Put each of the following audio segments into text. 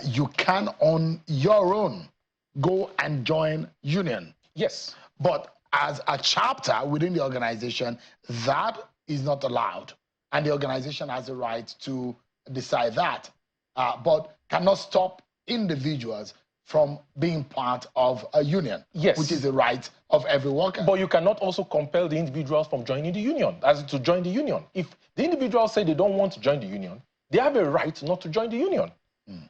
you can on your own go and join union. Yes. But as a chapter within the organization, that is not allowed. And the organization has the right to decide that, but cannot stop individuals from being part of a union, yes, which is the right of every worker. But you cannot also compel the individuals from joining the union, as to join the union. If the individuals say they don't want to join the union, they have a right not to join the union.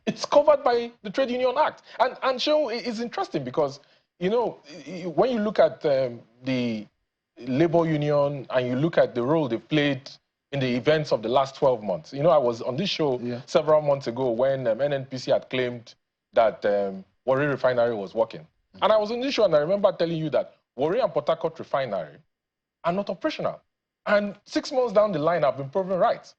It's covered by the Trade Union Act. And so it's interesting because, you know, when you look at the labor union and you look at the role they've played in the events of the last 12 months. You know, I was on this show several months ago when NNPC had claimed that Warri Refinery was working. And I was on this show and I remember telling you that Warri and Port Harcourt Refinery are not operational. And 6 months down the line, I've been proven right.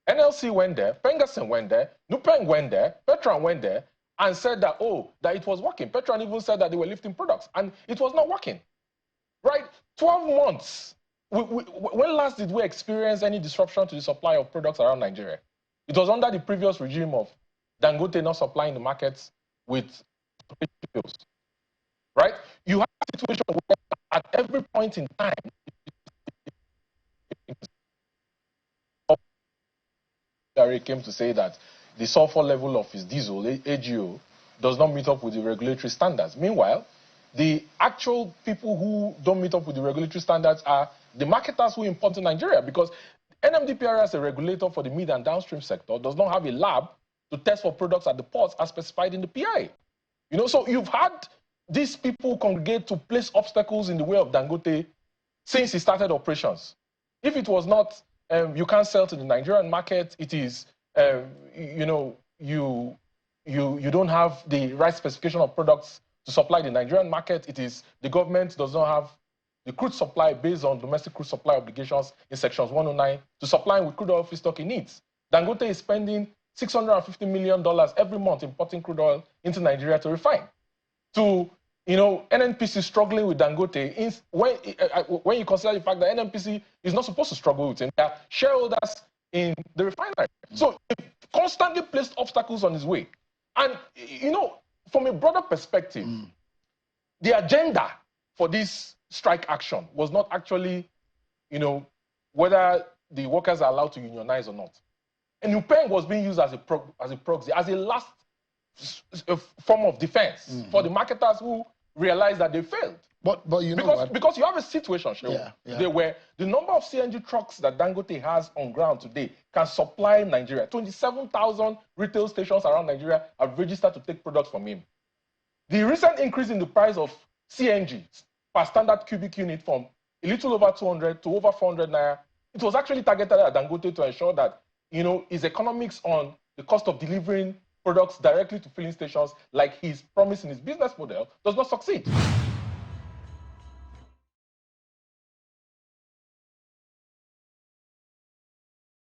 NLC went there, Pengerson went there, Nupeng went there, Petrol went there, and said that, oh, that it was working. Petrol even said that they were lifting products, and it was not working. Right? 12 months. When last did we experience any disruption to the supply of products around Nigeria? It was under the previous regime of Dangote not supplying the markets with fuels. Right? You have a situation where at every point in time, came to say that the sulfur level of his diesel, AGO, does not meet up with the regulatory standards. Meanwhile, the actual people who don't meet up with the regulatory standards are the marketers who import to Nigeria, because NMDPR, as a regulator for the mid and downstream sector, does not have a lab to test for products at the ports as specified in the PI. You know, so you've had these people congregate to place obstacles in the way of Dangote since he started operations. If it was not, you can't sell to the Nigerian market, it is, you know, you don't have the right specification of products to supply the Nigerian market, it is the government does not have the crude supply based on domestic crude supply obligations in sections 109 to supply with crude oil feedstock it needs. Dangote is spending $650 million every month importing crude oil into Nigeria to refine. To, you know, NNPC struggling with Dangote, when you consider the fact that NNPC is not supposed to struggle with him, they are shareholders in the refinery. So he constantly placed obstacles on his way. And, you know, from a broader perspective, the agenda for this strike action was not actually, you know, whether the workers are allowed to unionize or not. And Nupeng was being used as a proxy, as a last form of defense for the marketers who realized that they failed. But you know what? Because you have a situation, Shehu, where the number of CNG trucks that Dangote has on ground today can supply Nigeria. 27,000 retail stations around Nigeria have registered to take products from him. The recent increase in the price of CNG per standard cubic unit from a little over 200 to over 400 naira, it was actually targeted at Dangote to ensure that, you know, his economics on the cost of delivering products directly to filling stations, like he's promised in his business model, does not succeed.